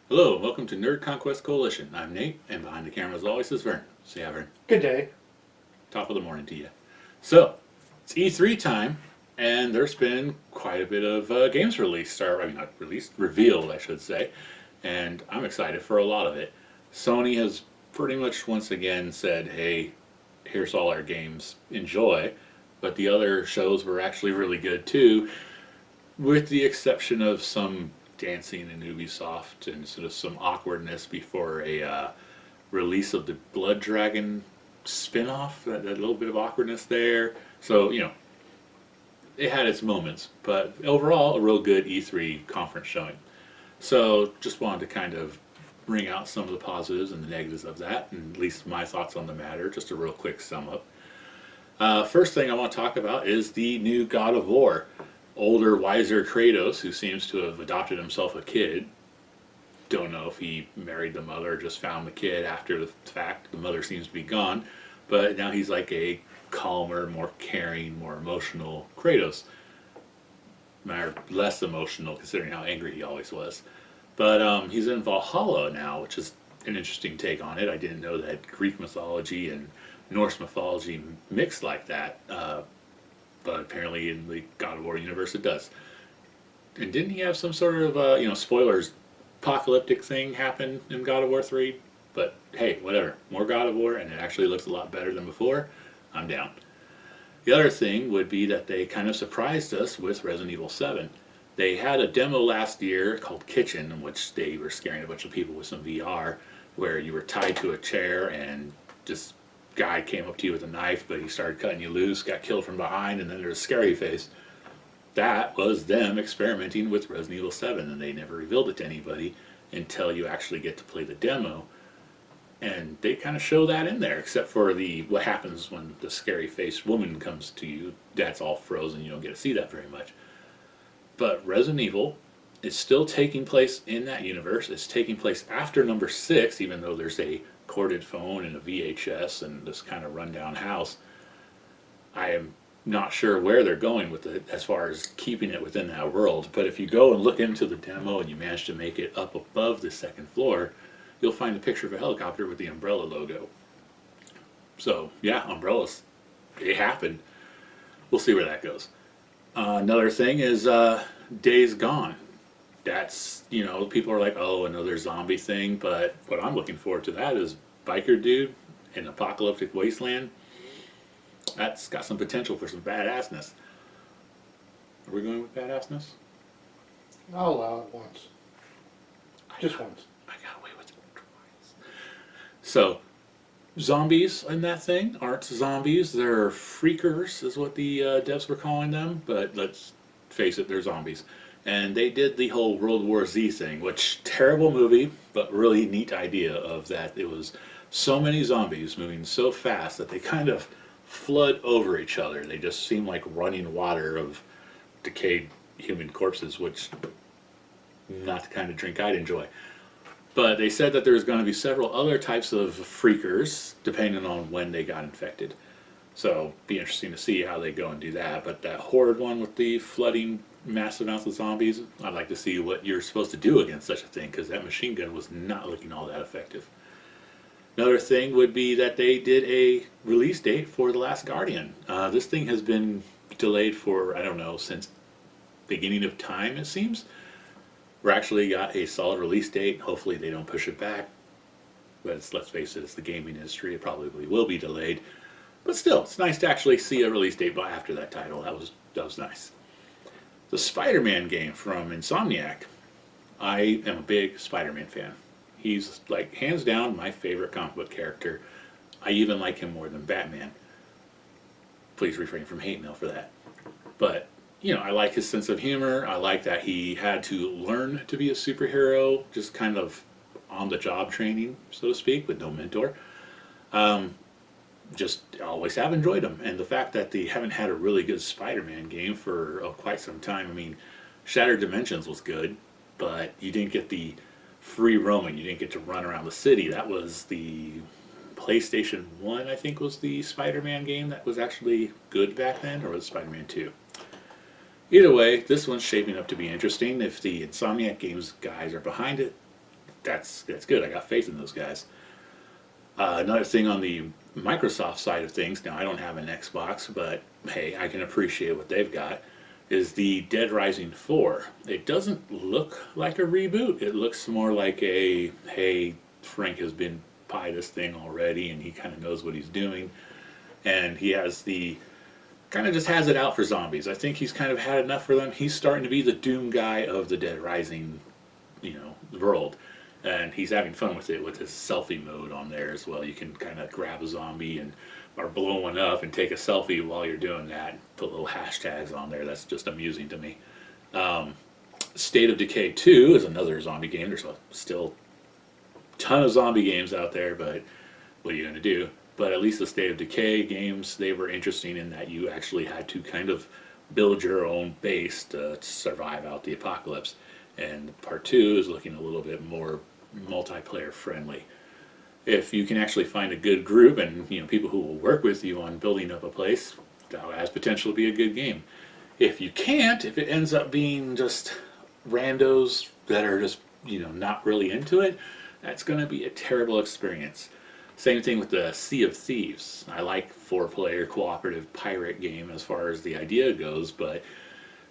Hello, welcome to Nerd Conquest Coalition. I'm Nate, and behind the camera as always is Vern. See ya, Vern. Good day. Top of the morning to you. So, it's E3 time, and there's been quite a bit of games released, or I mean not released, revealed I should say, and I'm excited for a lot of it. Sony has pretty much once again said, hey, here's all our games, enjoy, but the other shows were actually really good too, with the exception of some dancing in Ubisoft and sort of some awkwardness before a release of the Blood Dragon spin-off, that little bit of awkwardness there. So, it had its moments, but overall, a real good E3 conference showing. So, just wanted to kind of bring out some of the positives and the negatives of that, and at least my thoughts on the matter, just a real quick sum up. First thing I want to talk about is the new God of War. Older, wiser Kratos, who seems to have adopted himself a kid. Don't know if he married the mother or just found the kid after the fact. The mother seems to be gone, but now he's like a calmer, more caring, more emotional Kratos. Or less emotional considering how angry he always was. But he's in Valhalla now, which is an interesting take on it. I didn't know that Greek mythology and Norse mythology mixed like that. But apparently in the God of War universe it does. And didn't he have some sort of, spoilers, apocalyptic thing happen in God of War 3? But hey, whatever. More God of War, and it actually looks a lot better than before. I'm down. The other thing would be that they kind of surprised us with Resident Evil 7. They had a demo last year called Kitchen, in which they were scaring a bunch of people with some VR, where you were tied to a chair and just guy came up to you with a knife, but he started cutting you loose, got killed from behind, and then there's a scary face. That was them experimenting with Resident Evil 7, and they never revealed it to anybody until you actually get to play the demo. And they kind of show that in there, except for the what happens when the scary faced woman comes to you. That's all frozen, you don't get to see that very much. But Resident Evil is still taking place in that universe. It's taking place after number 6, even though there's a corded phone and a VHS and this kind of rundown house. I am not sure where they're going with it as far as keeping it within that world, but if you go and look into the demo and you manage to make it up above the second floor, you'll find a picture of a helicopter with the Umbrella logo. So yeah, Umbrellas, it happened. We'll see where that goes. Another thing is Days Gone. That's, people are like, oh, another zombie thing, but what I'm looking forward to that is Biker Dude in Apocalyptic Wasteland. That's got some potential for some badassness. Are we going with badassness? I'll allow it once. Just once. I got away with it twice. So, zombies in that thing aren't zombies. They're freakers, is what the devs were calling them, but let's face it, they're zombies. And they did the whole World War Z thing, which terrible movie, but really neat idea of that. It was so many zombies moving so fast that they kind of flood over each other. They just seem like running water of decayed human corpses, which not the kind of drink I'd enjoy. But they said that there's going to be several other types of freakers depending on when they got infected. So be interesting to see how they go and do that. But that horde one with the flooding massive amounts of zombies, I'd like to see what you're supposed to do against such a thing, because that machine gun was not looking all that effective. Another thing would be that they did a release date for The Last Guardian. This thing has been delayed for, I don't know, since beginning of time, it seems. We're actually got a solid release date. Hopefully they don't push it back. But let's face it, it's the gaming industry. It probably will be delayed. But still, it's nice to actually see a release date after that title. That was nice. The Spider-Man game from Insomniac. I am a big Spider-Man fan. He's like hands down my favorite comic book character. I even like him more than Batman. Please refrain from hate mail for that. But, I like his sense of humor. I like that he had to learn to be a superhero, just kind of on the job training, so to speak, with no mentor. Just always have enjoyed him. And the fact that they haven't had a really good Spider-Man game for quite some time. I mean, Shattered Dimensions was good, but you didn't get the free roaming. You didn't get to run around the city. That was the PlayStation 1, I think, was the Spider-Man game that was actually good back then, or was it Spider-Man 2? Either way, this one's shaping up to be interesting. If the Insomniac Games guys are behind it, that's good. I got faith in those guys. Another thing on the Microsoft side of things, now I don't have an Xbox, but hey, I can appreciate what they've got, is the Dead Rising 4. It doesn't look like a reboot. It looks more like a, hey, Frank has been by this thing already and he kind of knows what he's doing. And he has the, kind of just has it out for zombies. I think he's kind of had enough for them. He's starting to be the Doom guy of the Dead Rising, world. And he's having fun with it with his selfie mode on there as well. You can kind of grab a zombie and or blow one up and take a selfie while you're doing that. Put little hashtags on there. That's just amusing to me. State of Decay 2 is another zombie game. There's still a ton of zombie games out there, but what are you going to do? But at least the State of Decay games, they were interesting in that you actually had to kind of build your own base to survive out the apocalypse. And part 2 is looking a little bit more multiplayer friendly. If you can actually find a good group and people who will work with you on building up a place, that has potential to be a good game. If you can't, if it ends up being just randos that are just not really into it, that's going to be a terrible experience. Same thing with the Sea of Thieves. I like 4-player cooperative pirate game as far as the idea goes, but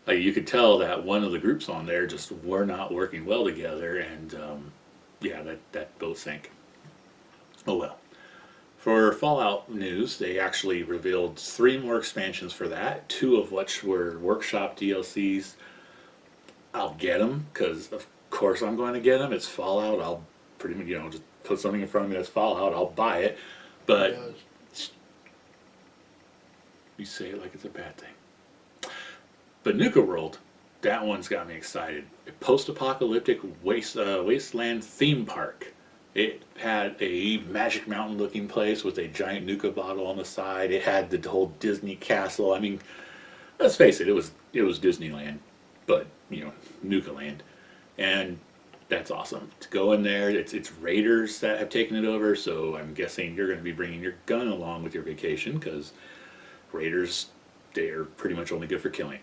you could tell that one of the groups on there just were not working well together, and that boat sank. Oh well. For Fallout news, they actually revealed 3 more expansions for that, 2 of which were workshop DLCs. I'll get them, because of course I'm going to get them. It's Fallout. I'll pretty much, just put something in front of me that's Fallout, I'll buy it. But you say it like it's a bad thing. But Nuka World, that one's got me excited. A post-apocalyptic wasteland theme park. It had a Magic Mountain looking place with a giant Nuka bottle on the side. It had the whole Disney castle. I mean, let's face it, it was Disneyland, but Nuka Land. And that's awesome. To go in there, it's raiders that have taken it over, so I'm guessing you're going to be bringing your gun along with your vacation, because raiders, they are pretty much only good for killing.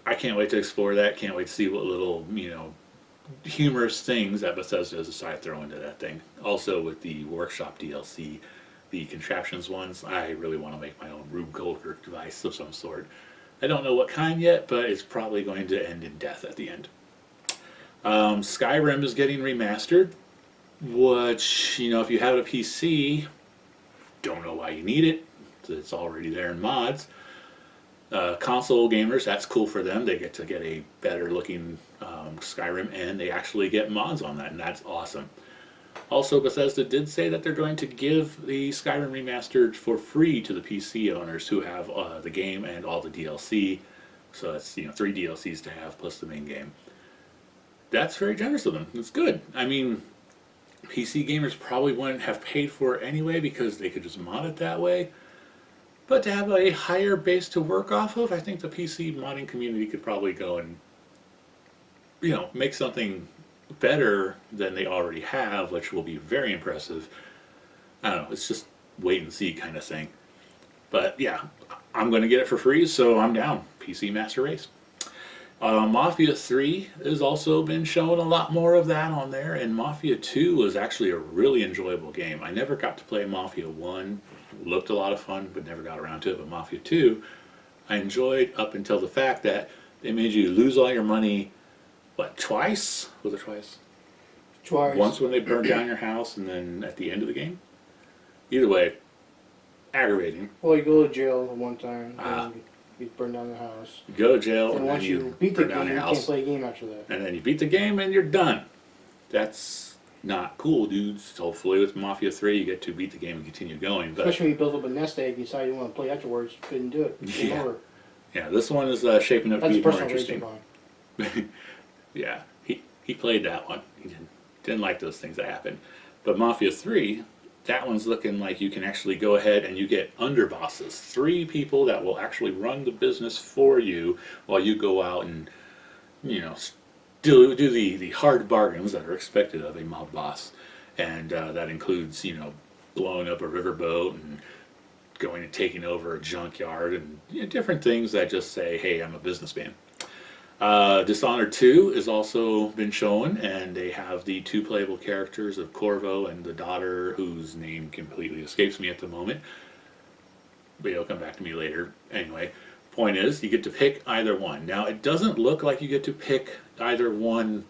I can't wait to explore that. Can't wait to see what little, humorous things that Bethesda has decided to throw into that thing. Also with the workshop DLC, the contraptions ones, I really want to make my own Rube Goldberg device of some sort. I don't know what kind yet, but it's probably going to end in death at the end. Skyrim is getting remastered, which, if you have a PC, don't know why you need it. It's already there in mods. Console gamers, that's cool for them. They get to get a better looking Skyrim, and they actually get mods on that, and that's awesome. Also, Bethesda did say that they're going to give the Skyrim Remastered for free to the PC owners who have the game and all the DLC. So that's 3 DLCs to have plus the main game. That's very generous of them. It's good. I mean, PC gamers probably wouldn't have paid for it anyway because they could just mod it that way. But to have a higher base to work off of, I think the PC modding community could probably go and, make something better than they already have, which will be very impressive. I don't know, it's just wait and see kind of thing. But yeah, I'm going to get it for free, so I'm down. PC Master Race. Mafia 3 has also been showing a lot more of that on there, and Mafia 2 was actually a really enjoyable game. I never got to play Mafia 1. Looked a lot of fun, but never got around to it. But Mafia 2, I enjoyed up until the fact that they made you lose all your money, twice? Was it twice? Twice. Once when they burned down your house, and then at the end of the game? Either way, aggravating. Well, you go to jail one time, and you burn down the house. You go to jail, And once you beat the game, you can't play a game after that. And then you beat the game, and you're done. That's not cool, dudes. Hopefully with Mafia 3 you get to beat the game and continue going. But especially when you build up a nest egg, you decide you want to play afterwards, you couldn't do it. Game over. Yeah, this one is shaping up to That's be a more personal interesting. reason mine. Yeah, he played that one. He didn't like those things that happened. But Mafia 3, that one's looking like you can actually go ahead and you get underbosses. 3 people that will actually run the business for you while you go out and, do the hard bargains that are expected of a mob boss. And that includes, blowing up a riverboat and going and taking over a junkyard and different things that just say, hey, I'm a businessman. Dishonored 2 has also been shown, and they have the two playable characters of Corvo and the daughter, whose name completely escapes me at the moment. But it'll come back to me later. Anyway, point is, you get to pick either one. Now, it doesn't look like you get to pick either one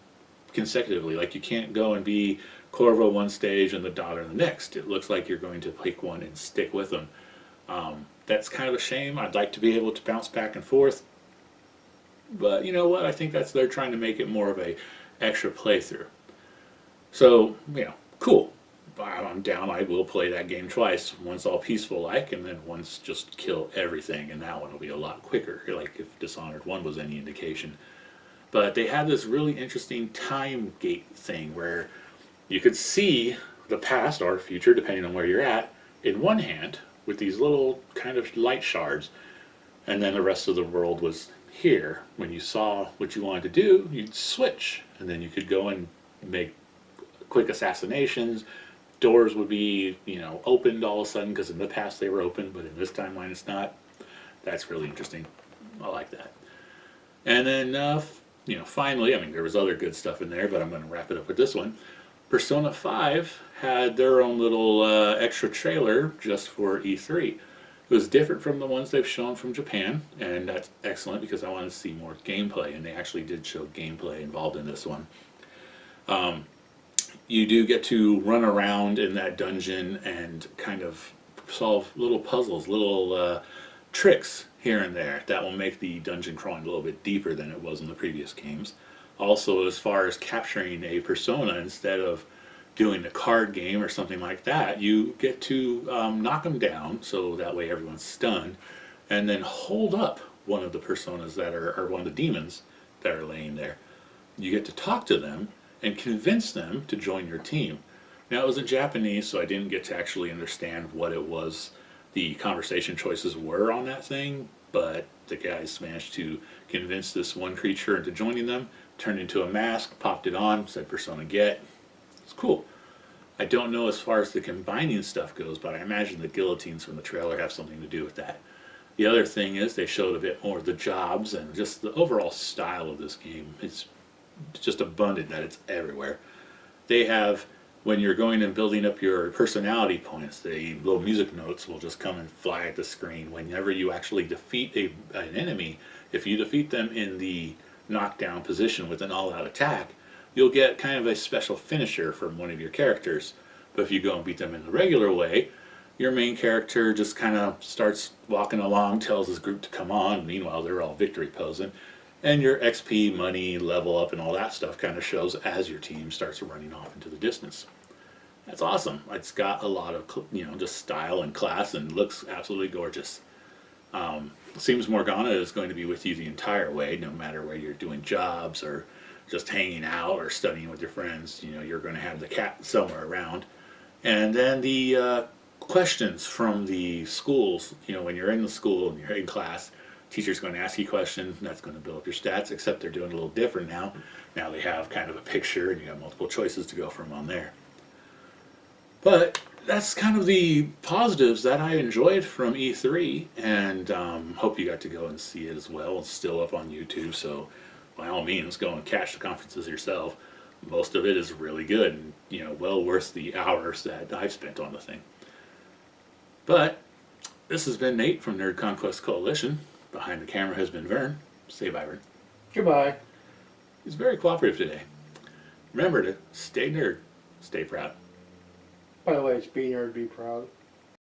consecutively. Like, you can't go and be Corvo one stage and the daughter the next. It looks like you're going to pick one and stick with them. That's kind of a shame. I'd like to be able to bounce back and forth. But you know what? I think they're trying to make it more of a extra playthrough. So, cool. I'm down. I will play that game twice. Once all peaceful like, and then once just kill everything. And that one will be a lot quicker, like if Dishonored 1 was any indication. But they had this really interesting time gate thing where you could see the past or future, depending on where you're at, in one hand with these little kind of light shards. And then the rest of the world was here. When you saw what you wanted to do, you'd switch, and then you could go and make quick assassinations. Doors would be, opened all of a sudden, because in the past they were open, but in this timeline it's not. That's really interesting. I like that. And then, finally, there was other good stuff in there, but I'm going to wrap it up with this one. Persona 5 had their own little extra trailer just for E3. It was different from the ones they've shown from Japan, and that's excellent because I wanted to see more gameplay, and they actually did show gameplay involved in this one. You do get to run around in that dungeon and kind of solve little puzzles, little tricks here and there that will make the dungeon crawling a little bit deeper than it was in the previous games. Also, as far as capturing a persona, instead of doing a card game or something like that, you get to knock them down, so that way everyone's stunned, and then hold up one of the personas that or one of the demons that are laying there. You get to talk to them and convince them to join your team. Now, it was in Japanese, so I didn't get to actually understand what it was the conversation choices were on that thing, but the guys managed to convince this one creature into joining them, turned into a mask, popped it on, said persona get. It's cool. I don't know as far as the combining stuff goes, but I imagine the guillotines from the trailer have something to do with that. The other thing is they showed a bit more of the jobs and just the overall style of this game. It's just abundant that it's everywhere. They have, when you're going and building up your personality points, the little music notes will just come and fly at the screen. Whenever you actually defeat an enemy, if you defeat them in the knockdown position with an all-out attack, you'll get kind of a special finisher from one of your characters. But if you go and beat them in the regular way, your main character just kind of starts walking along, tells his group to come on, meanwhile they're all victory posing, and your XP, money, level up, and all that stuff kind of shows as your team starts running off into the distance. That's awesome. It's got a lot of, just style and class, and looks absolutely gorgeous. Seems Morgana is going to be with you the entire way, no matter where you're doing jobs or just hanging out or studying with your friends. You're going to have the cat somewhere around. And then the questions from the schools, when you're in the school and you're in class, teacher's going to ask you questions, and that's going to build up your stats, except they're doing a little different now. Now they have kind of a picture, and you have multiple choices to go from on there. But that's kind of the positives that I enjoyed from E3, and hope you got to go and see it as well. It's still up on YouTube, so by all means, go and catch the conferences yourself. Most of it is really good, and well worth the hours that I've spent on the thing. But this has been Nate from Nerd Conquest Coalition. Behind the camera has been Vern. Say bye, Vern. Goodbye. He's very cooperative today. Remember to stay nerd, stay proud. By the way, it's be nerd, be proud.